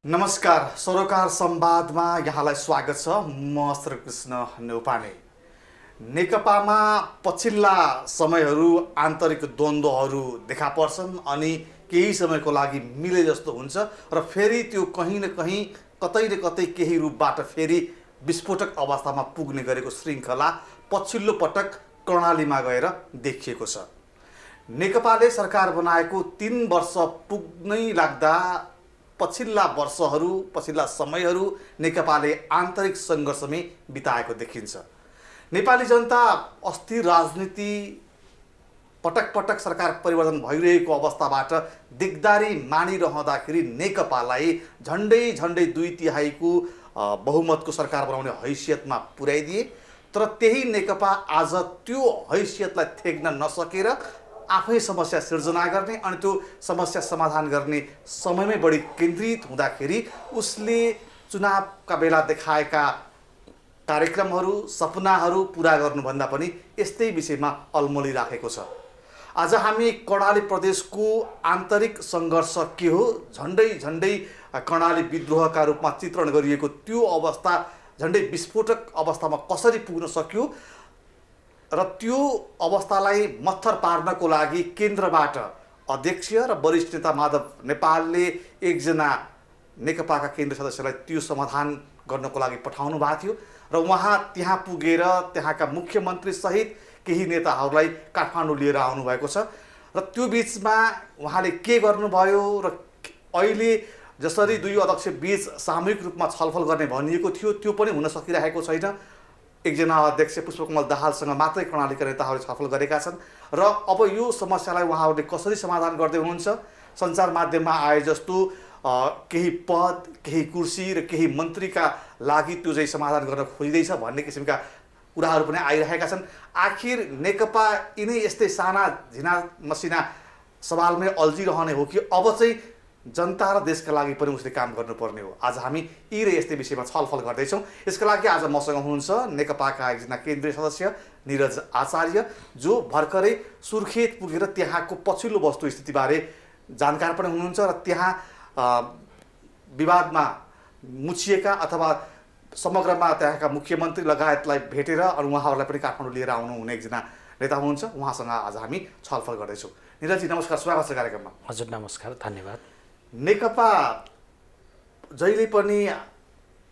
नमस्कार, सरोकार संवादमा यहाँलाई स्वागत छ। म श्रीकृष्ण नेउपाने। नेकपामा पछिल्ला समयहरू आन्तरिक द्वन्द्वहरू देखा पर्छन् अनि केही समयको लागि मिले जस्तो हुन्छ र फेरि त्यो कहीँ न कहीँ कतै न कतै केही रूपबाट फेरि विस्फोटक अवस्थामा पुग्ने गरेको श्रृङ्खला पछिल्लो पटक कर्णालीमा गएर देखिएको छ। नेकपाले सरकार बनाएको 3 वर्ष पुग्नै लाग्दा पछिल्ला वर्षहरू पछिल्ला समयहरू नेकपाले आन्तरिक सङ्घर्षमै बिताएको देखिन्छ। नेपाली जनता अस्थिर राजनीति पटक पटक सरकार परिवर्तन भइरहेको अवस्थाबाट दिगदारी मानिरहँदाखेरि नेकपालाई झन्डै 2/3 बहुमतको सरकार बनाउने हैसियतमा पुर्याइदिए। तर त्यही नेकपा आज त्यो हैसियतलाई थेक्न नसकेर आफै समस्या सिर्जना गर्ने अनि त्यो समस्या समाधान गर्ने समयमै बढी केन्द्रित हुँदाखेरि उसले चुनावका बेला देखाएका कार्यक्रमहरू सपनाहरू पुरा गर्नुभन्दा पनि यस्तै विषयमा अल्मलिराखेको छ। आज हामी कर्णाली प्रदेशको आन्तरिक सङ्घर्ष के हो, झन्डै कर्णाली विद्रोहका रूपमा चित्रण गरिएको त्यो अवस्था झन्डै विस्फोटक अवस्थामा कसरी पुग्न सक्यो र त्यो अवस्थालाई मत्थर पार्नको लागि केन्द्रबाट अध्यक्ष र वरिष्ठ नेता माधव नेपालले एकजना नेकपाका केन्द्रीय सदस्यलाई त्यो समाधान गर्नको लागि पठाउनु भएको थियो र उहाँ त्यहाँ पुगेर त्यहाँका मुख्यमन्त्री सहित केही नेताहरूलाई काठमाडौँ लिएर आउनुभएको छ र त्यो बिचमा उहाँले के गर्नुभयो र अहिले जसरी दुई अध्यक्ष बीच सामूहिक रूपमा छलफल गर्ने भनिएको थियो त्यो पनि हुन सकिरहेको छैन। एकजना अध्यक्ष पुष्पकमल दाहालसँग मात्रै कर्णालीका नेताहरूले छलफल गरेका छन् र अब यो समस्यालाई उहाँहरूले कसरी समाधान गर्दै हुनुहुन्छ, सञ्चार माध्यममा आए जस्तो केही पद केही कुर्सी र केही मन्त्रीका लागि त्यो चाहिँ समाधान गर्न खोजिँदैछ भन्ने किसिमका कुराहरू पनि आइरहेका छन्। आखिर नेकपा यिनै यस्तै साना झिना मसिना सवालमै अल्झिरहने हो कि अब चाहिँ जनता र देशका लागि पनि उसले काम गर्नुपर्ने हो। आज हामी यी र यस्तै विषयमा छलफल गर्दैछौँ। यसका लागि आज मसँग हुनुहुन्छ नेकपाका एकजना केन्द्रीय सदस्य निरज आचार्य, जो भर्खरै सुर्खेत पुगेर त्यहाँको पछिल्लो वस्तुस्थितिबारे जानकार पनि हुनुहुन्छ र त्यहाँ विवादमा मुछिएका अथवा समग्रमा त्यहाँका मुख्यमन्त्री लगायतलाई भेटेर अनि उहाँहरूलाई पनि काठमाडौँ लिएर आउनुहुने एकजना नेता हुनुहुन्छ। उहाँसँग आज हामी छलफल गर्दैछौँ। निरजजी नमस्कार, स्वागत छ कार्यक्रममा। हजुर नमस्कार, धन्यवाद। नेकपा जहिले पनि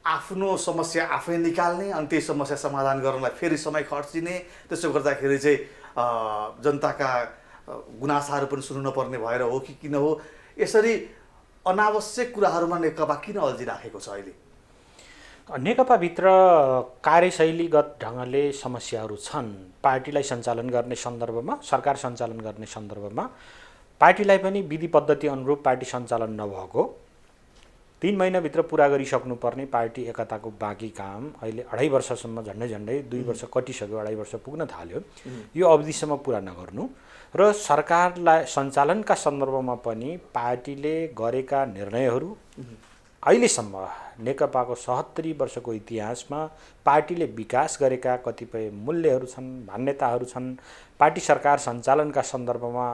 आफ्नो समस्या आफै निकाल्ने अनि त्यही समस्या समाधान गर्नलाई फेरि समय खर्चिने, त्यसो गर्दाखेरि चाहिँ जनताका गुनासाहरू पनि सुन्नु नपर्ने भएर हो कि किन हो, यसरी अनावश्यक कुराहरूमा नेकपा किन अल्झिराखेको छ अहिले? नेकपाभित्र कार्यशैलीगत ढङ्गले समस्याहरू छन्। पार्टीलाई सञ्चालन गर्ने सन्दर्भमा, सरकार सञ्चालन गर्ने सन्दर्भमा पार्टीलाई पनि विधि पद्धति अनुरूप पार्टी सञ्चालन नभएको 3 महिनाभित्र पुरा गरिसक्नुपर्ने पार्टी एकताको बाँकी काम अहिले 2.5 वर्षसम्म झन्डै 2 वर्ष कटिसक्यो, 2.5 वर्ष पुग्न थाल्यो। यो अवधिसम्म पुरा नगर्नु र सरकारलाई सञ्चालनका सन्दर्भमा पनि पार्टीले गरेका निर्णयहरू अहिलेसम्म नेकपाको 77 वर्षको इतिहासमा पार्टीले विकास गरेका कतिपय मूल्यहरू छन्, मान्यताहरू छन्, पार्टी सरकार सञ्चालनका सन्दर्भमा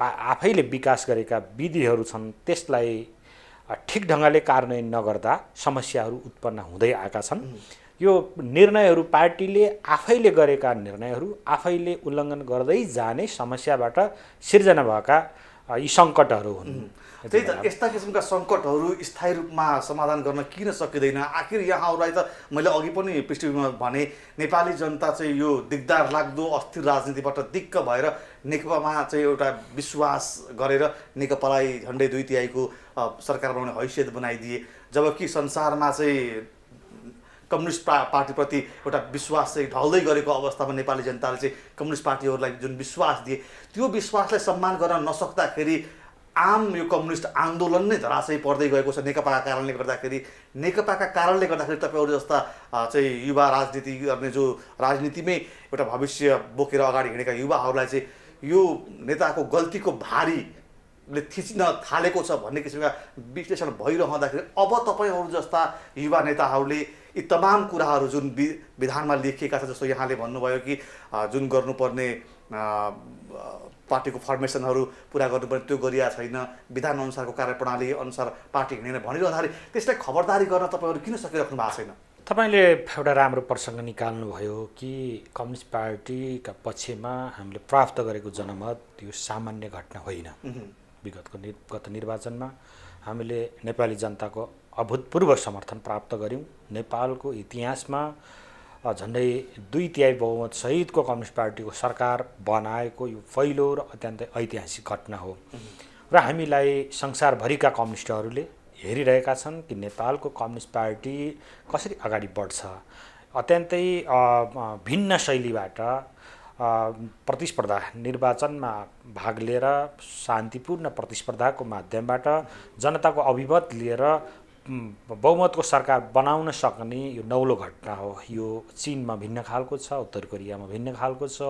आफैले विकास गरेका विधिहरू छन्, त्यसलाई ठिक ढङ्गले कार्यान्वयन नगर्दा समस्याहरू उत्पन्न हुँदै आएका छन्। यो निर्णयहरू पार्टीले आफैले गरेका निर्णयहरू आफैले उल्लङ्घन गर्दै जाने समस्याबाट सिर्जना भएका यी सङ्कटहरू हुन्। त्यही त, यस्ता किसिमका सङ्कटहरू स्थायी रूपमा समाधान गर्न किन सकिँदैन? आखिर यहाँहरूलाई त मैले अघि पनि पृष्ठभूमिमा भने नेपाली जनता चाहिँ यो दिगदार लाग्दो अस्थिर राजनीतिबाट दिक्क भएर नेकपामा चाहिँ एउटा विश्वास गरेर नेकपालाई झन्डै 2/3 सरकार बनाउने हैसियत बनाइदिए, जबकि संसारमा चाहिँ कम्युनिस्ट पार्टीप्रति एउटा विश्वास चाहिँ ढल्दै गरेको अवस्थामा नेपाली जनताले चाहिँ कम्युनिस्ट पार्टीहरूलाई जुन विश्वास दिए त्यो विश्वासलाई सम्मान गर्न नसक्दाखेरि आम यो कम्युनिस्ट आन्दोलन नै धराशयी पर्दै गएको छ नेकपाका कारणले गर्दाखेरि। नेकपाका कारणले गर्दाखेरि तपाईँहरू जस्ता चाहिँ युवा राजनीति गर्ने जो राजनीतिमै एउटा भविष्य बोकेर अगाडि हिँडेका युवाहरूलाई चाहिँ यो नेताको गल्तीको भारीले थिच्न थालेको छ भन्ने किसिमका विश्लेषण भइरहँदाखेरि अब तपाईँहरू जस्ता युवा नेताहरूले यी तमाम कुराहरू जुन विधानमा लेखिएका छ, जस्तो यहाँले भन्नुभयो कि जुन गर्नुपर्ने पार्टीको फर्मेसनहरू पुरा गर्नुपर्ने त्यो गरिया छैन, विधान अनुसारको कार्यप्रणाली अनुसार पार्टी हिँडेन भनिरहँदाखेरि त्यसलाई खबरदारी गर्न तपाईँहरू किन सकिराख्नु भएको छैन? तपाईँले एउटा राम्रो प्रसङ्ग निकाल्नुभयो कि कम्युनिस्ट पार्टीका पक्षमा हामीले प्राप्त गरेको जनमत यो सामान्य घटना होइन। गत निर्वाचनमा हामीले नेपाली जनताको अभूतपूर्व समर्थन प्राप्त गऱ्यौँ। नेपालको इतिहासमा झन्डै 2/3 बहुमत सहितको कम्युनिस्ट पार्टीको सरकार बनाएको यो पहिलो र अत्यन्तै ऐतिहासिक घटना हो र हामीलाई संसारभरिका कम्युनिस्टहरूले हेरिरहेका छन् कि नेपालको कम्युनिस्ट पार्टी कसरी अगाडि बढ्छ। अत्यन्तै भिन्न शैलीबाट प्रतिस्पर्धा निर्वाचनमा भाग लिएर शान्तिपूर्ण प्रतिस्पर्धाको माध्यमबाट जनताको अभिमत लिएर बहुमतको सरकार बनाउन सक्ने यो नौलो घटना हो। यो चीनमा भिन्न खालको छ, उत्तर कोरियामा भिन्न खालको छ,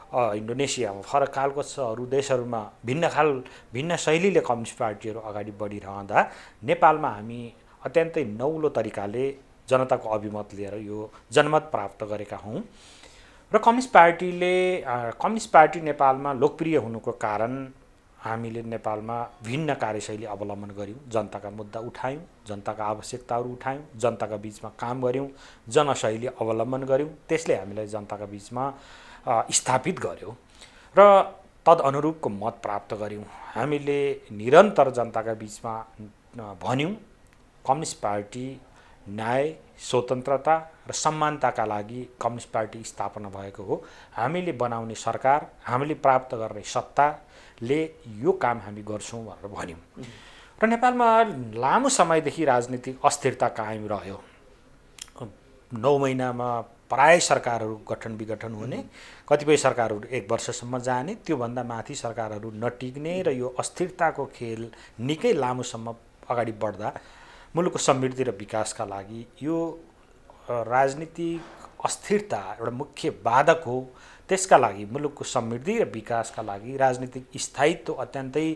इन्डोनेसियामा फरक खालको छ, अरू देशहरूमा भिन्न शैलीले कम्युनिस्ट पार्टीहरू अगाडि बढिरहँदा नेपालमा हामी अत्यन्तै नौलो तरिकाले जनताको अभिमत लिएर यो जनमत प्राप्त गरेका हौँ र कम्युनिस्ट पार्टी नेपालमा लोकप्रिय हुनुको कारण हामीले नेपालमा भिन्न कार्यशैली अवलम्बन गऱ्यौँ, जनताका मुद्दा उठायौँ, जनताका आवश्यकताहरू उठायौँ, जनताका बिचमा काम गऱ्यौँ, जनशैली अवलम्बन गऱ्यौँ। त्यसले हामीलाई जनताका बिचमा स्थापित गर्यो र तदअनुरूपको मत प्राप्त गऱ्यौँ। हामीले निरन्तर जनताका बिचमा भन्यौँ कम्युनिस्ट पार्टी न्याय, स्वतन्त्रता र समानताका लागि कम्युनिस्ट पार्टी स्थापना भएको हो। हामीले बनाउने सरकार, हामीले प्राप्त गर्ने सत्ताले यो काम हामी गर्छौँ भनेर भन्यौँ र नेपालमा लामो समयदेखि राजनीतिक अस्थिरता कायम रह्यो। 9 महिनामा प्राय सरकारहरू गठन विघटन हुने, कतिपय सरकारहरू 1 वर्षसम्म जाने, त्योभन्दा माथि सरकारहरू नटिक्ने र यो अस्थिरताको खेल निकै लामोसम्म अगाडि बढ्दा मुलुकको समृद्धि र विकासका लागि यो राजनीतिक अस्थिरता एउटा मुख्य बाधक हो। त्यसका लागि मुलुकको समृद्धि र विकासका लागि राजनीतिक स्थायित्व अत्यन्तै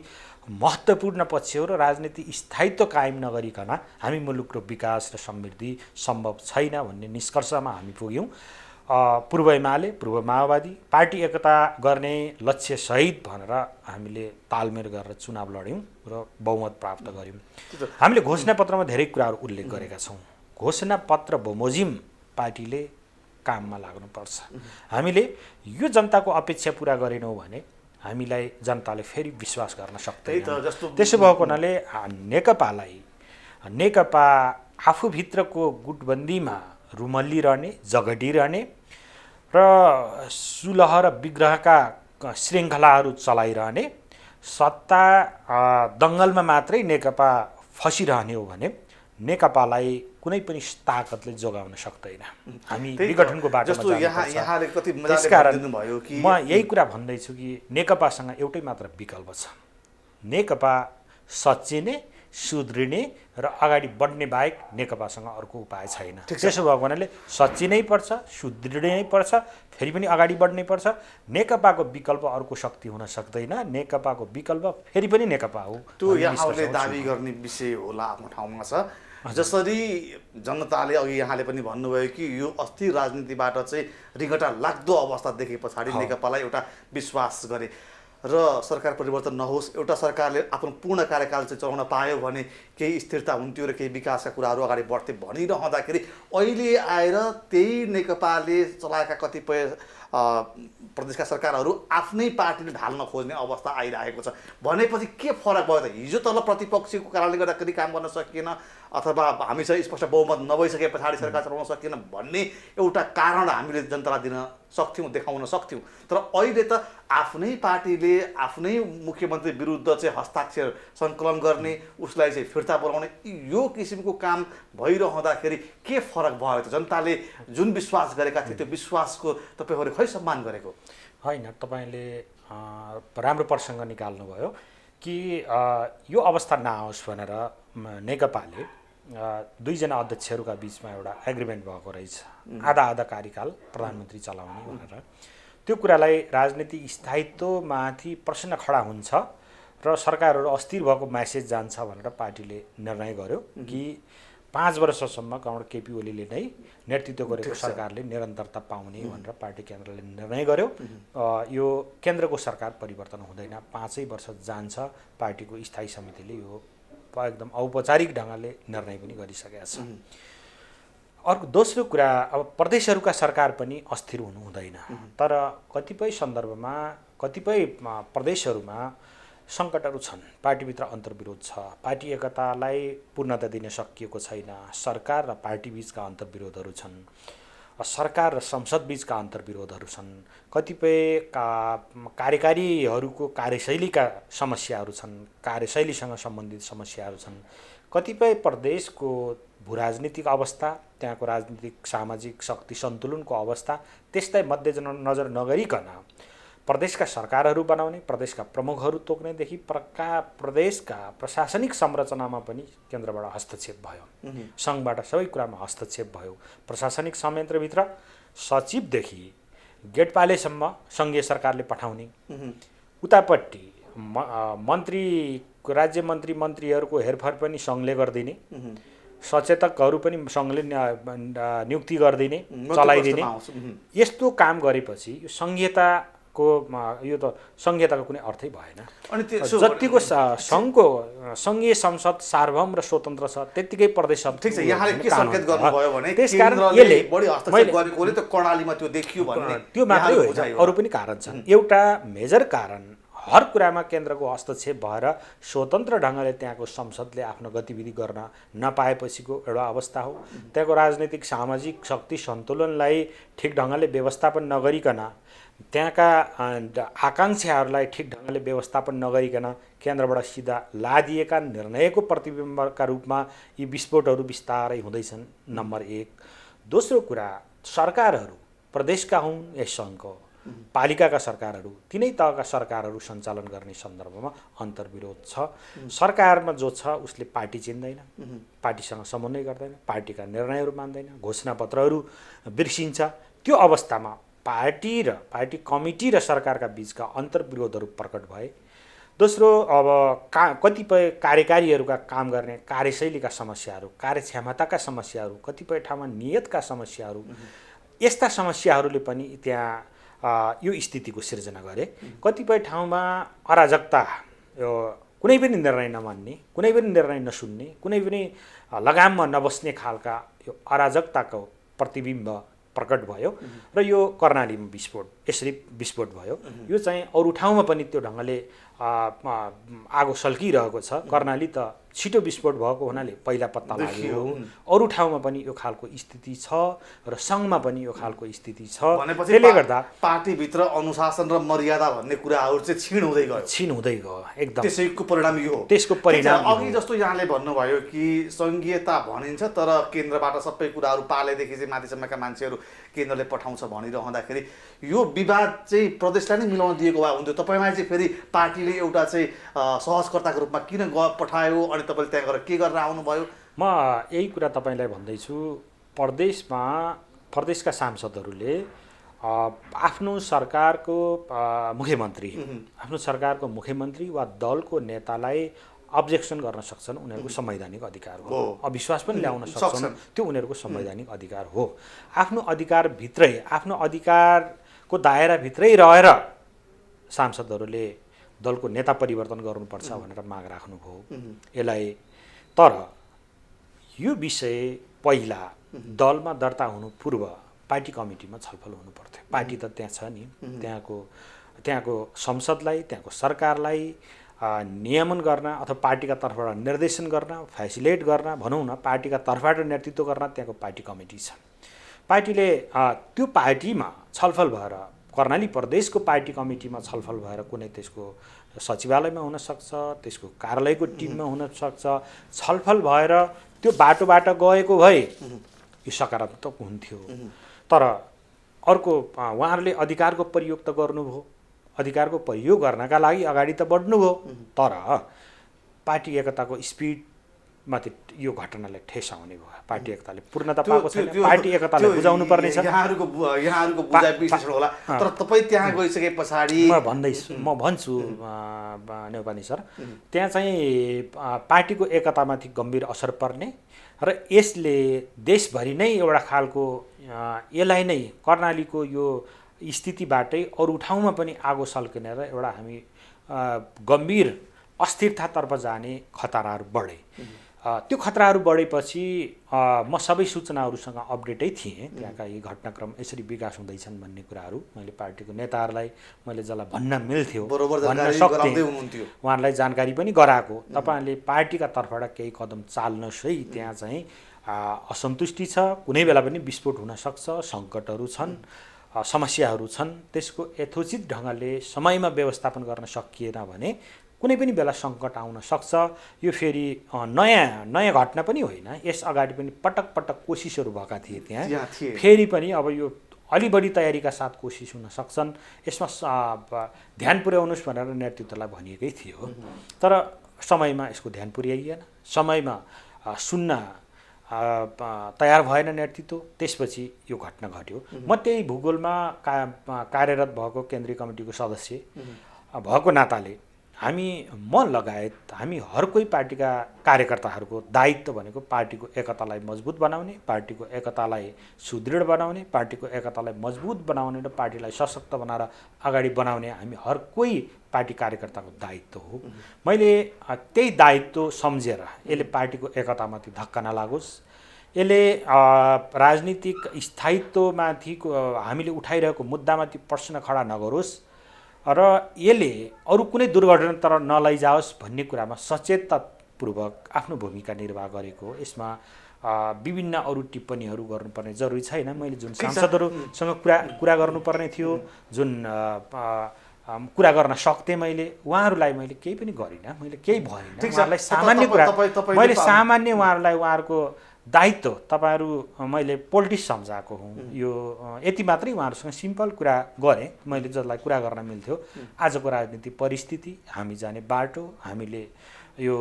महत्त्वपूर्ण पक्ष हो र राजनीतिक स्थायित्व कायम नगरिकन हामी मुलुकको विकास र समृद्धि सम्भव छैन भन्ने निष्कर्षमा हामी पुग्यौँ। पूर्व एमाले, पूर्व माओवादी पार्टी एकता गर्ने लक्ष्य सहित भनेर हामीले तालमेल गरेर चुनाव लड्यौँ र बहुमत प्राप्त गऱ्यौँ। हामीले घोषणापत्रमा धेरै कुराहरू उल्लेख गरेका छौँ। घोषणापत्र बमोजिम पार्टीले काममा लाग्नुपर्छ। हामीले यो जनताको अपेक्षा पुरा गरेनौँ भने हामीलाई जनताले फेरि विश्वास गर्न सक्दैन। त्यसो भएको हुनाले नेकपा आफूभित्रको गुटबन्दीमा रुमल्लिरहने, झगडिरहने र सुलह र विग्रहका श्रृङ्खलाहरू चलाइरहने, सत्ता दङ्गलमा मात्रै नेकपा फसिरहने हो भने नेकपालाई कुनै पनि ताकतले जोगाउन सक्दैन। हामी विघटनको बाटोमा जानुपर्छ। त्यसकारण म यही कुरा भन्दैछु कि नेकपासँग एउटै मात्र विकल्प छ। नेकपा सच्चिने, सुध्रिने र अगाडि बढ्ने बाहेक नेकपासँग अर्को उपाय छैन। त्यसो भएको हुनाले सच्चिनै पर्छ, सुध्रिनै पर्छ, फेरि पनि अगाडि बढ्नै पर्छ। नेकपाको विकल्प अर्को शक्ति हुन सक्दैन। नेकपाको विकल्प फेरि पनि नेकपा हो। त्यो यहाँले दाबी गर्ने विषय होला आफ्नो ठाउँमा छ। जसरी जनताले अघि यहाँले पनि भन्नुभयो कि यो अस्थिर राजनीतिबाट चाहिँ रिगटा लाग्दो अवस्था देखे पछाडि नेकपालाई एउटा विश्वास गरे र सरकार परिवर्तन नहोस्, एउटा सरकारले आफ्नो पूर्ण कार्यकाल चाहिँ चलाउन पायो भने केही स्थिरता हुन्थ्यो र केही विकासका कुराहरू अगाडि बढ्थे भनिरहँदाखेरि अहिले आएर त्यही नेकपाले चलाएका कतिपय प्रदेशका सरकारहरू आफ्नै पार्टीले ढाल्न खोज्ने अवस्था आइरहेको छ भनेपछि के फरक भयो त? हिजो तल प्रतिपक्षीको कारणले गर्दाखेरि काम गर्न सकिएन अथवा हामीसँग स्पष्ट बहुमत नभइसके पछाडि सरकार चलाउन सकिएन भन्ने एउटा कारण हामीले जनतालाई दिन सक्थ्यौँ, देखाउन सक्थ्यौँ। तर अहिले त आफ्नै पार्टीले आफ्नै मुख्यमन्त्री विरुद्ध चाहिँ हस्ताक्षर सङ्कलन गर्ने, उसलाई चाहिँ फिर्ता बोलाउने यो किसिमको काम भइरहँदाखेरि के फरक भयो त? जनताले जुन विश्वास गरेका थिए त्यो विश्वासको तपाईँहरूले खै सम्मान गरेको होइन? तपाईँले राम्रो प्रसङ्ग निकाल्नुभयो कि यो अवस्था नआओस् भनेर नेकपाले 2 जना अध्यक्षहरूका बिचमा एउटा एग्रिमेन्ट भएको रहेछ, आधा कार्यकाल प्रधानमन्त्री चलाउने भनेर। त्यो कुरालाई राजनीतिक स्थायित्वमाथि प्रश्न खडा हुन्छ र सरकारहरू अस्थिर भएको म्यासेज जान्छ भनेर पार्टीले निर्णय गर्यो कि 5 वर्षसम्म कमरेड केपी ओलीले नै नेतृत्व गरेको सरकारले निरन्तरता पाउने भनेर पार्टी केन्द्रले निर्णय गर्यो। यो केन्द्रको सरकार परिवर्तन हुँदैन, 5 वर्ष जान्छ। पार्टीको स्थायी समितिले यो एकदम औपचारिक ढङ्गले निर्णय पनि गरिसकेका छ। अर्को दोस्रो कुरा, अब प्रदेशहरूका सरकार पनि अस्थिर हुनु हुँदैन, तर कतिपय सन्दर्भमा कतिपय प्रदेशहरूमा सङ्कटहरू छन्, पार्टीभित्र अन्तर्विरोध छ, पार्टी एकतालाई पूर्णता दिन सकिएको छैन, सरकार र पार्टीबीचका अन्तर्विरोधहरू छन्, सरकार र संसदबीचका अन्तर्विरोधहरू छन्, कतिपय कार्यकारीहरूको कार्यशैलीका समस्याहरू छन्, कार्यशैलीसँग सम्बन्धित समस्याहरू छन्, कतिपय प्रदेशको भूराजनीतिक अवस्था, त्यहाँको राजनीतिक सामाजिक शक्ति सन्तुलनको अवस्था, त्यसलाई मध्यनजर नगरिकन प्रदेशका सरकारहरू बनाउने, प्रदेशका प्रमुखहरू तोक्नेदेखि प्रदेशका प्रशासनिक संरचनामा पनि केन्द्रबाट हस्तक्षेप भयो, सङ्घबाट सबै कुरामा हस्तक्षेप भयो। प्रशासनिक संयन्त्रभित्र सचिवदेखि गेटपालेसम्म सङ्घीय सरकारले पठाउने, उतापट्टि मन्त्री राज्य मन्त्रीहरूको हेरफेर पनि सङ्घले गरिदिने, सचेतकहरू पनि सङ्घले नियुक्ति गरिदिने, चलाइदिने। यस्तो काम गरेपछि यो सङ्घीयताको यो त सङ्घीयताको कुनै अर्थै भएन। अनि जतिको सङ्घको सङ्घीय संसद सार्वभौम र स्वतन्त्र छ त्यत्तिकै प्रदेश ठिक छ। यहाँले के सङ्केत गर्नुभयो भने त्यसकारण यसले बढी हस्तक्षेप गरेकोले त कर्णालीमा त्यो देखियो भन्ने, त्यो मात्रै होइन, अरू पनि कारण छन्। एउटा मेजर कारण हर कुरामा केन्द्रको हस्तक्षेप भएर स्वतन्त्र ढङ्गले त्यहाँको संसदले आफ्नो गतिविधि गर्न नपाएपछिको एउटा अवस्था हो। त्यहाँको राजनीतिक सामाजिक शक्ति सन्तुलनलाई ठिक ढङ्गले व्यवस्थापन नगरिकन, त्यहाँका आकाङ्क्षाहरूलाई ठिक ढङ्गले व्यवस्थापन नगरिकन केन्द्रबाट सिधा लादिएका निर्णयको प्रतिबिम्बका रूपमा यी विस्फोटहरू बिस्तारै हुँदैछन्, नम्बर 1। दोस्रो कुरा, सरकारहरू प्रदेशका हुन् या सङ्घको, पालिकाका सरकारहरू, तिनै तहका सरकारहरू सञ्चालन गर्ने सन्दर्भमा अन्तर्विरोध छ। सरकारमा जो छ उसले पार्टी चिन्दैन, पार्टीसँग समन्वय गर्दैन, पार्टीका निर्णयहरू मान्दैन, घोषणापत्रहरू बिर्सिन्छ। त्यो अवस्थामा पार्टी र पार्टी कमिटी र सरकारका बीचका अन्तर्विरोधहरू प्रकट भए। दोस्रो, अब कतिपय कार्यकारीहरूका काम गर्ने कार्यशैलीका समस्याहरू, कार्यक्षमताका समस्याहरू, कतिपय ठाउँमा नियतका समस्याहरू, यस्ता समस्याहरूले पनि त्यहाँ यो स्थितिको सिर्जना गरे। कतिपय ठाउँमा अराजकता, यो कुनै पनि निर्णय नमान्ने, कुनै पनि निर्णय नसुन्ने, कुनै पनि लगाममा नबस्ने खालका यो अराजकताको प्रतिबिम्ब प्रकट भयो र यो कर्णालीमा यसरी विस्फोट भयो। यो चाहिँ अरू ठाउँमा पनि त्यो ढङ्गले आगो सल्किरहेको छ। कर्णाली त छिटो विस्फोट भएको हुनाले पहिला पत्ता लाग्यो, अरू ठाउँमा पनि यो खालको स्थिति छ र सङ्घमा पनि यो खालको स्थिति छ। त्यसले गर्दा पार्टीभित्र अनुशासन र मर्यादा भन्ने कुराहरू चाहिँ क्षीण हुँदै गयो एकदम। त्यसैको परिणाम यो हो। त्यसको परिणाम अघि जस्तो यहाँले भन्नुभयो कि सङ्घीयता भनिन्छ तर केन्द्रबाट सबै कुराहरू पालेदेखि चाहिँ माथिसम्मका मान्छेहरू केन्द्रले पठाउँछ भनिरहँदाखेरि यो विवाद चाहिँ प्रदेशलाई नै मिलाउन दिएको भए हुन्थ्यो। तपाईँलाई चाहिँ फेरि पार्टीले एउटा चाहिँ सहजकर्ताको रूपमा किन पठायो, अनि तपाईँले त्यहाँ गएर के गरेर आउनुभयो? म यही कुरा तपाईँलाई भन्दैछु। प्रदेशका सांसदहरूले आफ्नो सरकारको मुख्यमन्त्री वा दलको नेतालाई अब्जेक्सन गर्न सक्छन्, उनीहरूको संवैधानिक अधिकार हो। अविश्वास पनि ल्याउन सक्छन्, त्यो उनीहरूको संवैधानिक अधिकार हो। आफ्नो अधिकारभित्रै, आफ्नो अधिकारको दायराभित्रै रहेर सांसदहरूले दलको नेता परिवर्तन गर्नुपर्छ भनेर माग राख्नुभयो। यसलाई तर यो विषय पहिला दलमा दर्ता हुनु पूर्व पार्टी कमिटीमा छलफल हुनु पर्थ्यो। पार्टी त त्यहाँ छ नि, त्यहाँको संसदलाई, त्यहाँको सरकारलाई नियमन गर्न अथवा पार्टीका तर्फबाट निर्देशन गर्न, फेसिलिटेट गर्न, भनौँ न पार्टीका तर्फबाट नेतृत्व गर्न त्यहाँको पार्टी कमिटी छ। पार्टीले त्यो पार्टीमा छलफल भएर, कर्णाली प्रदेशको पार्टी कमिटीमा छलफल भएर कुनै त्यसको सचिवालयमा हुनसक्छ, त्यसको कार्यालयको टिममा हुनसक्छ, छलफल भएर त्यो बाटोबाट गएको भए यो सकारात्मक हुन्थ्यो। तर अर्को, उहाँहरूले अधिकारको प्रयोग त गर्नुभयो, अधिकारको प्रयोग गर्नका लागि अगाडि त बढ्नुभयो, तर पार्टी एकताको स्पिड माथि यो घटनाले ठेस आउने भयो। पार्टी एकताले पूर्णता पाएको छैन, पार्टी एकतालाई बुझाउनु पर्ने छ। यहाँहरूको बुझाइ विश्लेषण होला, तर तपाईँ त्यहाँ गइसके पछाडि म भन्छु नेउपाने सर, त्यहाँ चाहिँ पार्टीको एकतामाथि गम्भीर असर पर्ने र यसले देशभरि नै एउटा खालको यसलाई नै कर्णालीको यो स्थितिबाटै अरू ठाउँमा पनि आगो सल्किने र एउटा हामी गम्भीर अस्थिरतातर्फ जाने खतराहरू बढे। त्यो खतराहरू बढेपछि म सबै सूचनाहरूसँग अपडेटै थिएँ। त्यहाँका यी घटनाक्रम यसरी विकास हुँदैछन् भन्ने कुराहरू मैले पार्टीको नेताहरूलाई मैले जसलाई भन्न मिल्थ्यो भन्न सक्थेँ, उहाँहरूलाई जानकारी पनि गराएको। तपाईँहरूले पार्टीका तर्फबाट केही कदम चाल्नुहोस् है, त्यहाँ चाहिँ असन्तुष्टि छ, कुनै बेला पनि विस्फोट हुनसक्छ, सङ्कटहरू छन्, समस्याहरू छन्, त्यसको यथोचित ढङ्गले समयमा व्यवस्थापन गर्न सकिएन भने कुनै पनि बेला सङ्कट आउन सक्छ। यो फेरि नयाँ घटना पनि होइन, यस अगाडि पनि पटक पटक कोसिसहरू भएका थिए त्यहाँ, फेरि पनि अब यो अलि बढी तयारीका साथ कोसिस हुन सक्छन्, यसमा ध्यान पुर्याउनुहोस् भनेर नेतृत्वलाई भनिएकै थियो। तर समयमा यसको ध्यान पुर्याइएन, समयमा सुन्न तयार भएन नेतृत्व, त्यसपछि यो घटना घट्यो। म त्यही भूगोलमा कार्यरत भएको केन्द्रीय कमिटीको सदस्य भएको नाताले म लगायत हामी हर कोही पार्टीका कार्यकर्ताहरूको दायित्व भनेको पार्टीको एकतालाई मजबुत बनाउने, पार्टीको एकतालाई सुदृढ बनाउने, पार्टीको एकतालाई मजबुत बनाउने र पार्टीलाई सशक्त बनाएर अगाडि बनाउने हामी हर कोही पार्टी कार्यकर्ताको दायित्व हो। मैले त्यही दायित्व सम्झेर यसले पार्टीको एकतामाथि धक्का नलागोस्, यसले राजनीतिक स्थायित्वमाथिको हामीले उठाइरहेको मुद्दामाथि प्रश्न खडा नगरोस् र यसले अरू कुनै दुर्घटनातिर नलैजाओस् भन्ने कुरामा सचेततापूर्वक आफ्नो भूमिका निर्वाह गरेको हो। यसमा विभिन्न अरू टिप्पणीहरू गर्नुपर्ने जरुरी छैन। मैले जुन सांसदहरूसँग कुरा गर्नुपर्ने थियो, जुन कुरा गर्न सक्थेँ उहाँहरूलाई मैले केही पनि गरिनँ, मैले केही भनिनँ। उहाँहरूलाई सामान्य कुरा मैले सामान्य उहाँहरूलाई उहाँहरूको दायित्व तपाईँहरू मैले पोलिटिक्स सम्झाएको हुँ, यो यति मात्रै उहाँहरूसँग सिम्पल कुरा गरेँ मैले जसलाई कुरा गर्न मिल्थ्यो। आजको राजनीतिक परिस्थिति, हामी जाने बाटो, हामीले यो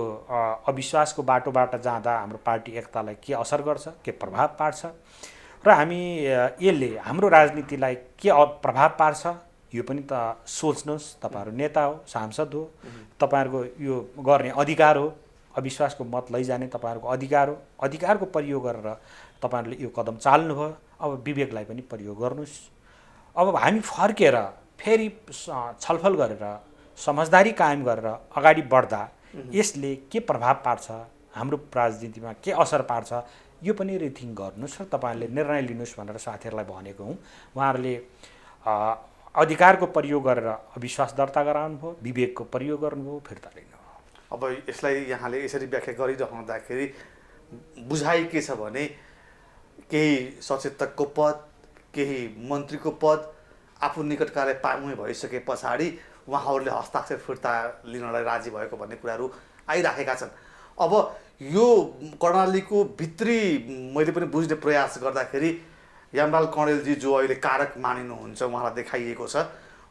अविश्वासको बाटोबाट जाँदा हाम्रो पार्टी एकतालाई के असर गर्छ, के प्रभाव पार्छ र हामी यसले हाम्रो राजनीतिलाई के प्रभाव पार्छ यो पनि त सोच्नुहोस्। तपाईँहरू नेता हो, सांसद हो, तपाईँहरूको यो गर्ने अधिकार हो, अविश्वासको मत लैजाने तपाईँहरूको अधिकार हो। अधिकारको प्रयोग गरेर तपाईँहरूले यो कदम चाल्नुभयो, अब विवेकलाई पनि प्रयोग गर्नुहोस्। अब हामी फर्केर फेरि छलफल गरेर समझदारी कायम गरेर अगाडि बढ्दा यसले के प्रभाव पार्छ, हाम्रो राजनीतिमा के असर पार्छ यो पनि रिथिङ गर्नुहोस् र तपाईँहरूले निर्णय लिनुहोस् भनेर साथीहरूलाई भनेको हुँ। उहाँहरूले अधिकारको प्रयोग गरेर अविश्वास दर्ता गराउनुभयो, विवेकको प्रयोग गर्नुभयो, फिर्ता लिनुभयो। अब यसलाई यहाँले यसरी व्याख्या गरिरहँदाखेरि बुझाइ के छ भने केही सचेतकको पद, केही मन्त्रीको पद आफू निकटकाले पाउने भइसके पछाडि उहाँहरूले हस्ताक्षर फिर्ता लिनलाई राजी भएको भन्ने कुराहरू आइराखेका छन्। अब यो कर्णालीको भित्री मैले पनि बुझ्ने प्रयास गर्दाखेरि यामलाल कणेलजी जो अहिले कारक मानिनुहुन्छ उहाँलाई देखाइएको छ,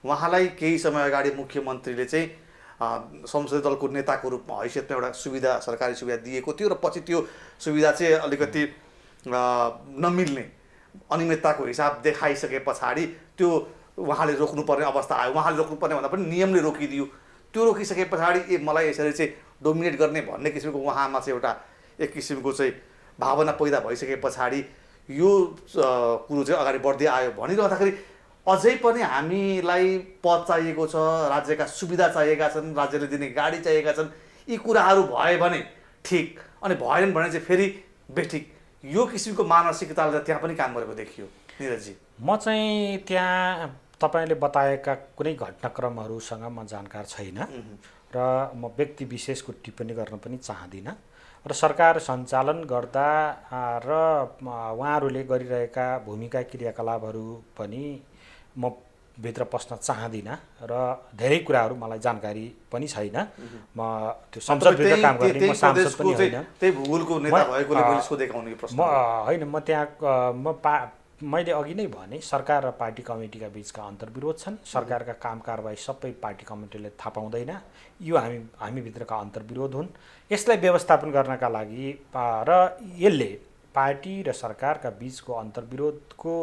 उहाँलाई केही समय अगाडि मुख्यमन्त्रीले चाहिँ संसदीय दलको नेताको रूपमा हैसियतमा एउटा सुविधा, सरकारी सुविधा दिएको थियो र पछि त्यो सुविधा चाहिँ अलिकति नमिल्ने अनियमितताको हिसाब देखाइसके पछाडि त्यो उहाँले रोक्नुपर्ने अवस्था आयो। उहाँले रोक्नुपर्ने भन्दा पनि नियमले रोकिदियो। त्यो रोकिसके पछाडि मलाई यसरी चाहिँ डोमिनेट गर्ने भन्ने किसिमको उहाँमा चाहिँ एउटा एक किसिमको चाहिँ भावना पैदा भइसके पछाडि यो कुरो चाहिँ अगाडि बढ्दै आयो। भनिरहँदाखेरि अझै पनि हामीलाई पद चाहिएको छ, राज्यका सुविधा चाहिएका छन्, राज्यले दिने गाडी चाहिएका छन्, यी कुराहरू भए भने ठिक, अनि भएन भने चाहिँ फेरि बेठिक। यो किसिमको मानसिकताले त्यहाँ पनि काम गरेको देखियो। निरजजी, म चाहिँ त्यहाँ तपाईँले बताएका कुनै घटनाक्रमहरूसँग म जानकार छैन र म व्यक्ति विशेषको टिप्पणी गर्न पनि चाहदिनँ र सरकार सञ्चालन गर्दा र उहाँहरूले गरिरहेका भूमिका क्रियाकलापहरू पनि म भित्र पस्न चाहदिनँ र धेरै कुराहरू मलाई जानकारी पनि छैन। म त्यो संसदभित्र काम गर्ने, म सांसद पनि होइन, त्यही भूगोलको नेता भएकोले मैले सोधेको हुँ यो प्रश्न। म होइन, म त्यहाँ मैले अघि नै भने सरकार र पार्टी कमिटीका बिचका अन्तर्विरोध छन्। सरकारका काम कारबाही सबै पार्टी कमिटीले थाहा पाउँदैन। यो हामीभित्रका अन्तर्विरोध हुन्। यसलाई व्यवस्थापन गर्नका लागि र यसले पार्टी र सरकारका बिचको अन्तर्विरोधको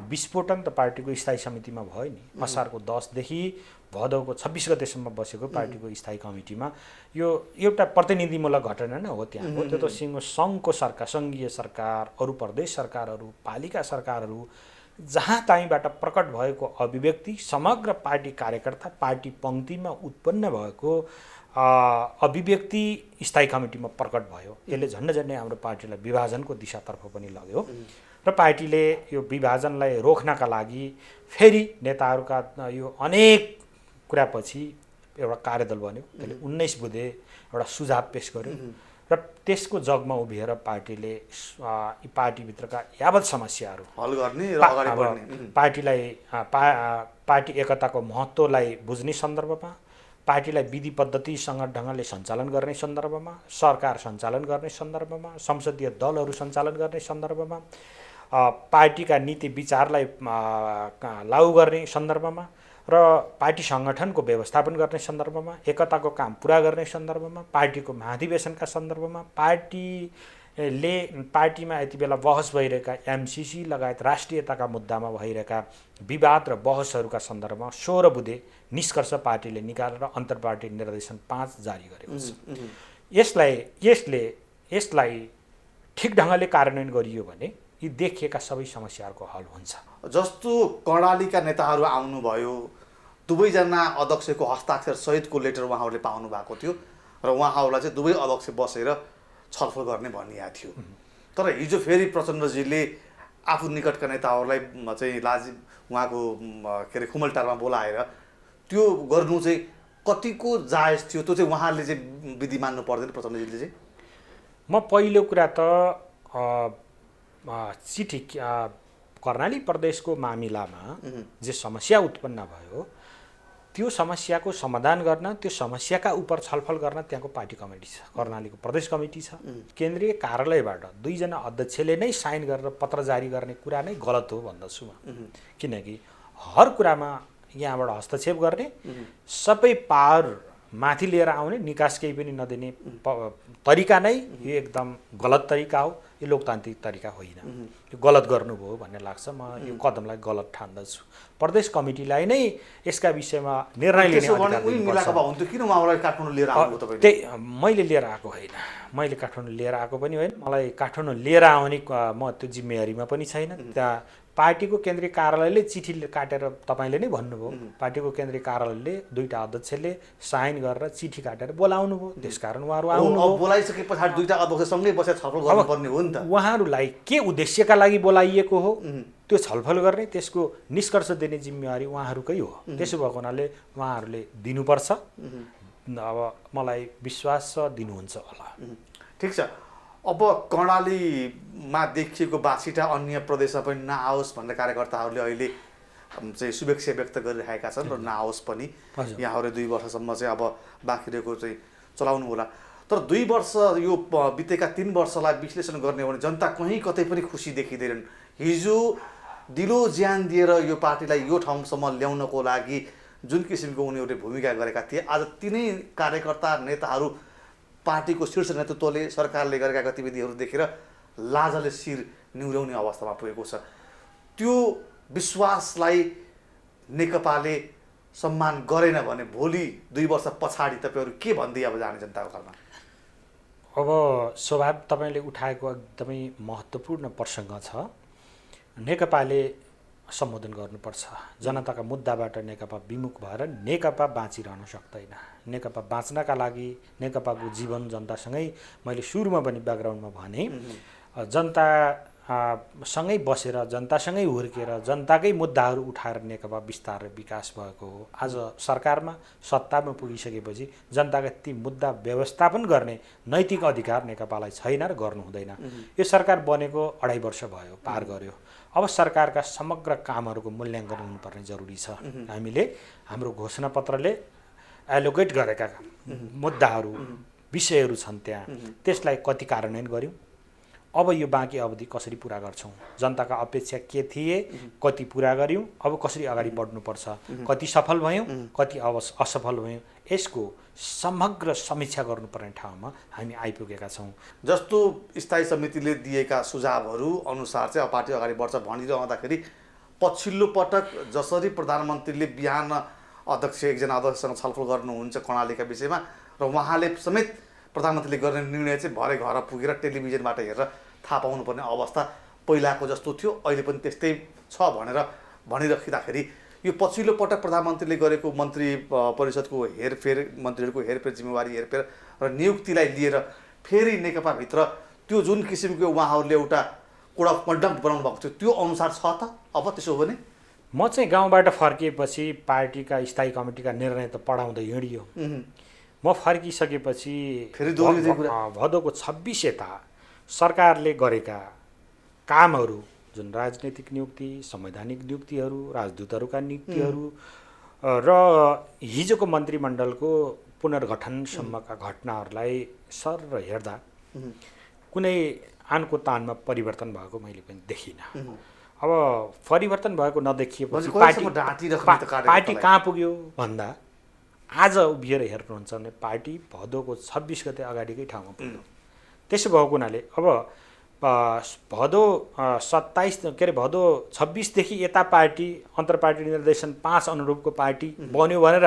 विस्फोटन त पार्टीको स्थायी समितिमा भयो नि। असारको 10 देखि भदौको 26 गतेसम्म बसेको पार्टीको स्थायी कमिटीमा यो एउटा प्रतिनिधिमूलक घटना नै हो। त्यहाँको त्यो त सङ्घको सरकार, सङ्घीय सरकार, अरू प्रदेश सरकारहरू, पालिका सरकारहरू, जहाँ ताहीँबाट प्रकट भएको अभिव्यक्ति समग्र पार्टी कार्यकर्ता, पार्टी पङ्क्तिमा उत्पन्न भएको अभिव्यक्ति स्थायी कमिटीमा प्रकट भयो। यसले झन्डै हाम्रो पार्टीलाई विभाजनको दिशातर्फ पनि लग्यो र पार्टीले यो विभाजनलाई रोक्नका लागि फेरि नेताहरूका यो अनेक कुरापछि एउटा कार्यदल बन्यो। त्यसले 19 बुँदे एउटा सुझाव पेश गर्यो र त्यसको जगमा उभिएर पार्टीले पार्टीभित्रका यावत समस्याहरू हल गर्ने र अगाडि बढ्ने, पार्टीलाई पार्टी एकताको महत्त्वलाई बुझ्ने सन्दर्भमा, पार्टीलाई विधि पद्धतिसँग ढङ्गले सञ्चालन गर्ने सन्दर्भमा, सरकार सञ्चालन गर्ने सन्दर्भमा, संसदीय दलहरू सञ्चालन गर्ने सन्दर्भमा, पार्टीका नीति विचारलाई लागू गर्ने सन्दर्भमा र पार्टी सङ्गठनको व्यवस्थापन गर्ने सन्दर्भमा, एकताको काम पुरा गर्ने सन्दर्भमा, पार्टीको महाधिवेशनका सन्दर्भमा, पार्टीमा यति बेला बहस भइरहेका एमसिसी लगायत राष्ट्रियताका मुद्दामा भइरहेका विवाद र बहसहरूका सन्दर्भमा 16 बुँदे निष्कर्ष पार्टीले निकालेर अन्तर्पार्टी निर्देशन 5 जारी गरेको छ। यसलाई ठिक ढङ्गले कार्यान्वयन गरियो भने यी देखिएका सबै समस्याहरूको हल हुन्छ। जस्तो कर्णालीका नेताहरू आउनुभयो, दुवैजना अध्यक्षको हस्ताक्षर सहितको लेटर उहाँहरूले पाउनु भएको थियो र उहाँहरूलाई चाहिँ दुवै अध्यक्ष बसेर छलफल गर्ने भनिएको थियो। तर हिजो फेरि प्रचण्डजीले आफू निकटका नेताहरूलाई चाहिँ उहाँको के अरे खुमलटारमा बोलाएर त्यो गर्नु चाहिँ कतिको जायज थियो? त्यो चाहिँ उहाँले चाहिँ विधि मान्नु पर्दैन प्रचण्डजीले चाहिँ? म पहिलो कुरा त चिठी कर्णाली प्रदेशको मामिलामा जे समस्या उत्पन्न भयो त्यो समस्याको समाधान गर्न, त्यो समस्याका उप छलफल गर्न त्यहाँको पार्टी कमिटी छ, कर्णालीको प्रदेश कमिटी छ। केन्द्रीय कार्यालयबाट 2 जना अध्यक्षले नै साइन गरेर पत्र जारी गर्ने कुरा नै गलत हो भन्दछु म। किनकि हर कुरामा यहाँबाट हस्तक्षेप गर्ने, सबै पावर माथि लिएर आउने, निकास केही पनि नदिने तरिका नै यो एकदम गलत तरिका हो। यो लोकतान्त्रिक तरिका होइन। यो गलत गर्नुभयो भन्ने लाग्छ। म यो कदमलाई गलत ठान्दछु। प्रदेश कमिटीलाई नै यसका विषयमा निर्णय लिने अधिकार दिनुपर्छ। किन उहाँलाई काठमाडौँ लिएर आउनु तपाईले? त्यही मैले लिएर आएको होइन। मैले काठमाडौँ लिएर आएको पनि होइन। मलाई काठमाडौँ लिएर आउने म त्यो जिम्मेवारीमा पनि छैन। त्यहाँ पार्टीको केन्द्रीय कार्यालयले चिठी काटेर, तपाईँले नै भन्नुभयो, पार्टीको केन्द्रीय कार्यालयले 2टा अध्यक्षले साइन गरेर चिठी काटेर बोलाउनु भयो। त्यसकारण उहाँहरू आउनुभयो। बोलाइसके पछाडि 2टा अध्यक्षसँगै बसेर छलफल गर्नुपर्ने हो नि त। उहाँहरूलाई के उद्देश्यका लागि बोलाइएको हो त्यो छलफल गर्ने, त्यसको निष्कर्ष दिने जिम्मेवारी उहाँहरूकै हो। त्यसो भएको हुनाले उहाँहरूले दिनुपर्छ। अब मलाई विश्वास छ दिनुहुन्छ होला। ठिक छ। अब कर्णालीमा देखिएको बाछिटा अन्य प्रदेशमा पनि नआओस् भनेर कार्यकर्ताहरूले अहिले चाहिँ शुभेच्छा व्यक्त गरिरहेका छन् र नआओस् पनि। यहाँहरू 2 वर्षसम्म चाहिँ अब बाँकी रहेको चाहिँ चलाउनु होला। तर 2 वर्ष यो बितेका 3 वर्षलाई विश्लेषण गर्ने हो भने जनता कहीँ कतै पनि खुसी देखिँदैनन्। हिजो दिलो ज्यान दिएर यो पार्टीलाई यो ठाउँसम्म ल्याउनको लागि जुन किसिमको उनीहरूले भूमिका गरेका थिए, आज तिनै कार्यकर्ता नेताहरू, पार्टीको शीर्ष नेतृत्वले सरकारले गरेका गतिविधिहरू देखेर लाजले शिर निहुर्याउने अवस्थामा पुगेको छ। त्यो विश्वासलाई नेकपाले सम्मान गरेन भने भोलि 2 वर्ष पछाडि तपाईँहरू के भन्दै अब जाने जनताको घरमा? अब स्वभाव तपाईँले उठाएको एकदमै महत्त्वपूर्ण प्रसङ्ग छ। नेकपाले सम्बोधन गर्नुपर्छ। जनताका मुद्दाबाट नेकपा विमुख भएर नेकपा बाँचिरहन सक्दैन। नेकपा बाँच्नका लागि नेकपाको जीवन जनतासँगै, मैले सुरुमा पनि ब्याकग्राउन्डमा भने, जनतासँगै बसेर, जनतासँगै हुर्केर, जनताकै मुद्दाहरू उठाएर नेकपा बिस्तारै विकास भएको हो। आज सरकारमा सत्तामा पुगिसकेपछि जनताका ती मुद्दा व्यवस्थापन गर्ने नैतिक अधिकार नेकपालाई छैन र गर्नु हुँदैन। यो सरकार बनेको 2.5 वर्ष भयो, पार गर्यो। अब सरकारका समग्र कामहरूको मूल्याङ्कन हुनुपर्ने जरुरी छ। हामीले हाम्रो घोषणापत्रले एलोकेट गरेका मुद्दाहरू, विषयहरू छन् त्यहाँ, त्यसलाई कति कार्यान्वयन गर्यौँ, अब यो बाँकी अवधि कसरी पुरा गर्छौँ, जनताका अपेक्षा के थिए, कति पुरा गऱ्यौँ, अब कसरी अगाडि बढ्नुपर्छ, कति सफल भयौँ, कति असफल भयौँ, यसको समग्र समीक्षा गर्नुपर्ने ठाउँमा हामी आइपुगेका छौँ। जस्तो स्थायी समितिले दिएका सुझावहरू अनुसार चाहिँ अब पार्टी अगाडि बढ्छ भनिरहँदाखेरि पछिल्लो पटक जसरी प्रधानमन्त्रीले बिहान एकजना अध्यक्षसँग छलफल गर्नुहुन्छ कर्णालीका विषयमा र उहाँले समेत प्रधानमन्त्रीले गर्ने निर्णय चाहिँ भरे घर पुगेर टेलिभिजनबाट हेरेर थाहा पाउनुपर्ने अवस्था पहिलाको जस्तो थियो, अहिले पनि त्यस्तै छ भनेर भनिराख्दाखेरि यो पछिल्लो पटक प्रधानमन्त्रीले गरेको मन्त्री परिषदको हेरफेर, मन्त्रीहरूको हेरफेर, जिम्मेवारी हेरफेर र नियुक्तिलाई लिएर फेरि नेकपाभित्र त्यो जुन किसिमको उहाँहरूले एउटा कोड अफ कन्डक्ट बनाउनु भएको थियो त्यो अनुसार छ त अब त्यसो हो भने? म चाहिँ गाउँबाट फर्किएपछि पार्टीका स्थायी कमिटीका निर्णय त पढाउँदै हिँडियो। म फर्किसकेपछि फेरि भदौको 26 यता सरकारले गरेका कामहरू, जुन राजनैतिक नियुक्ति, संवैधानिक नियुक्तिहरू, राजदूतहरूका नियुक्तिहरू र हिजोको मन्त्रीमण्डलको पुनर्गठनसम्मका घटनाहरूलाई सर हेर्दा कुनै आनको तानमा परिवर्तन भएको मैले पनि देखिनँ। अब परिवर्तन भएको नदेखिएपछि पार्टी कहाँ पुग्यो भन्दा आज उभिएर हेर्नुहुन्छ भने पार्टी भदौको 26 गते अगाडिकै ठाउँमा पुग्यो। त्यसो भएको हुनाले अब भदौ 26 देखि यता पार्टी अन्तर्पार्टी निर्देशन 5 अनुरूपको पार्टी बन्यो भनेर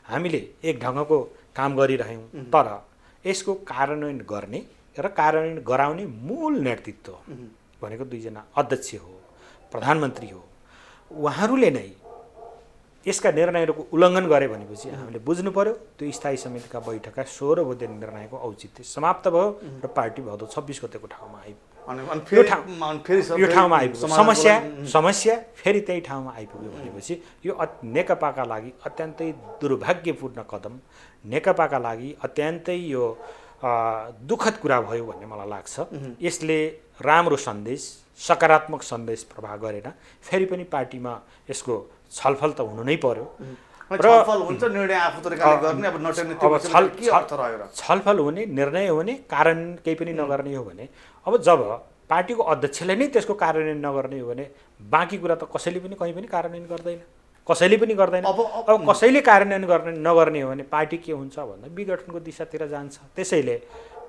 हामीले एक ढङ्गको काम गरिरह्यौँ। तर यसको कार्यान्वयन गर्ने र कार्यान्वयन गराउने मूल नेतृत्व भनेको दुईजना अध्यक्ष हो, प्रधानमन्त्री हो। उहाँहरूले नै यसका निर्णयहरूको उल्लङ्घन गरे भनेपछि हामीले बुझ्नु पर्यो त्यो स्थायी समितिका बैठकका 16 बुधे निर्णयको औचित्य समाप्त भयो र पार्टी भदौ 26 गतेको ठाउँमा आइपुग्यो। यो ठाउँमा आइपुग्यो, समस्या फेरि त्यही ठाउँमा आइपुग्यो भनेपछि यो नेकपाका लागि अत्यन्तै दुर्भाग्यपूर्ण कदम, नेकपाका लागि अत्यन्तै यो दुःखद कुरा भयो भन्ने मलाई लाग्छ। यसले राम्रो सन्देश, सकारात्मक सन्देश प्रवाह गरेन। फेरि पनि पार्टीमा यसको छलफल त हुनु नै पर्यो र निर्णय आफू तरिकाले गर्ने, अब नटेर्ने त्यो के अर्थ रह्यो र? छलफल हुने, निर्णय हुने, कारण केही पनि नगर्ने हो भने, अब जब पार्टीको अध्यक्षले नै त्यसको कार्यान्वयन नगर्ने हो भने बाँकी कुरा त कसैले पनि कहीँ पनि कार्यान्वयन गर्दैन, कसैले पनि गर्दैन। अब कसैले कार्यान्वयन नगर्ने हो भने पार्टी के हुन्छ भन्दा विघटनको दिशातिर जान्छ। त्यसैले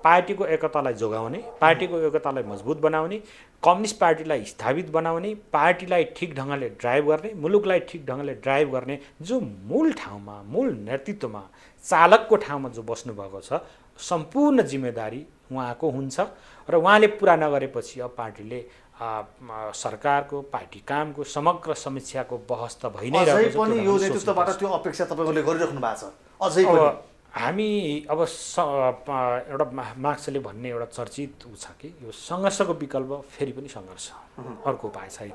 पार्टीको एकतालाई जोगाउने, पार्टीको एकतालाई मजबुत बनाउने, कम्युनिस्ट पार्टीलाई स्थापित बनाउने, पार्टीलाई ठिक ढङ्गले ड्राइभ गर्ने, मुलुकलाई ठिक ढङ्गले ड्राइभ गर्ने जो मूल ठाउँमा, मूल नेतृत्वमा, चालकको ठाउँमा जो बस्नुभएको छ, सम्पूर्ण जिम्मेदारी उहाँको हुन्छ र उहाँले पुरा नगरेपछि अब पार्टीले सरकारको, पार्टी कामको समग्र समीक्षाको बहस त भइ नै रहेको छ। पनि यो नेतृत्वबाट त्यो अपेक्षा तपाईँहरूले गरिराख्नु भएको छ अझै पनि? हामी अब एउटा मार्क्सले भन्ने एउटा चर्चित छ कि यो सङ्घर्षको विकल्प फेरि पनि सङ्घर्ष, अर्को उपाय छैन।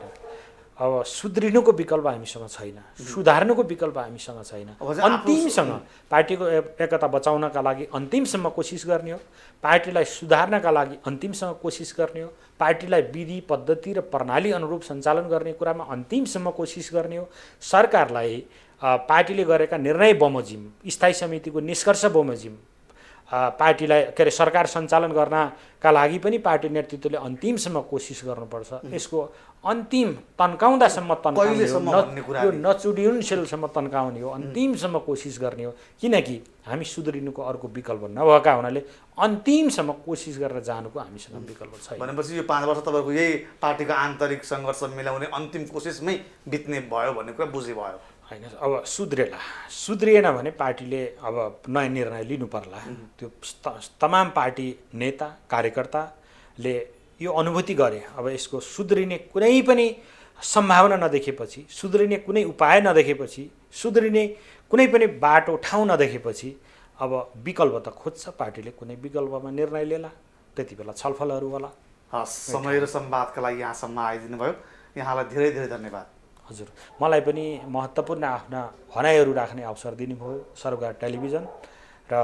अब सुध्रिनुको विकल्प हामीसँग छैन, सुधार्नुको विकल्प हामीसँग छैन। अन्तिमसँग पार्टीको एकता बचाउनका लागि अन्तिमसम्म कोसिस गर्ने हो, पार्टीलाई सुधार्नका लागि अन्तिमसँग कोसिस गर्ने हो, पार्टीलाई विधि पद्धति र प्रणाली अनुरूप सञ्चालन गर्ने कुरामा अन्तिमसम्म कोसिस गर्ने हो, सरकारलाई पार्टीले गरेका निर्णय बमोजिम, स्थायी समितिको निष्कर्ष बमोजिम पार्टीलाई सरकार सञ्चालन गर्नका लागि पनि पार्टी नेतृत्वले अन्तिमसम्म कोसिस गर्नुपर्छ। यसको अन्तिम तन्काउँदासम्म तन्काउने हो, यो नचुडिउन्जेलसम्म तन्काउने हो, अन्तिमसम्म कोसिस गर्ने हो। किनकि हामी सुध्रिनुको अर्को विकल्प नभएका हुनाले अन्तिमसम्म कोसिस गरेर जानुको हामीसँग विकल्प छैन। भनेपछि यो 5 वर्ष तपाईँको यही पार्टीको आन्तरिक सङ्घर्ष मिलाउने अन्तिम कोसिसमै बित्ने भयो भन्ने कुरा बुझे भयो होइन? अब सुध्रिएन भने पार्टीले अब नयाँ निर्णय लिनु पर्ला। त्यो तमाम पार्टी नेता कार्यकर्ताले यो अनुभूति गरे। अब यसको सुध्रिने कुनै पनि सम्भावना नदेखेपछि, सुध्रिने कुनै उपाय नदेखेपछि, सुध्रिने कुनै पनि बाटो ठाउँ नदेखेपछि अब विकल्प त खोज्छ पार्टीले, कुनै विकल्पमा निर्णय लिएला, त्यति बेला छलफलहरू होला। समय र संवादका लागि यहाँसम्म आइदिनु भयो, यहाँलाई धेरै धेरै धन्यवाद। हजुर, मलाई पनि महत्त्वपूर्ण आफ्ना भनाइहरू राख्ने अवसर दिनुभयो सरोकार टेलिभिजन र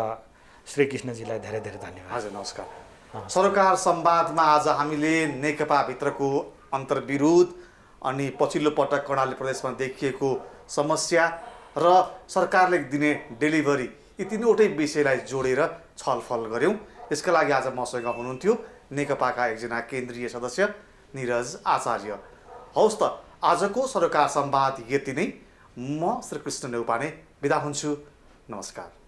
श्रीकृष्णजीलाई धेरै धेरै धन्यवाद। हजुर नमस्कार। सरोकार संवादमा आज हामीले नेकपाभित्रको अन्तर्विरोध अनि पछिल्लो पटक कर्णाली प्रदेशमा देखिएको समस्या र सरकारले दिने डेलिभरी यी तीनवटै विषयलाई जोडेर छलफल गऱ्यौँ। यसका लागि आज मसँग हुनुहुन्थ्यो नेकपाका एकजना केन्द्रीय सदस्य निरज आचार्य। हौस् त आजको सरोकार संवाद यति नै। म श्रीकृष्ण नेउपाने बिदा हुन्छु। नमस्कार।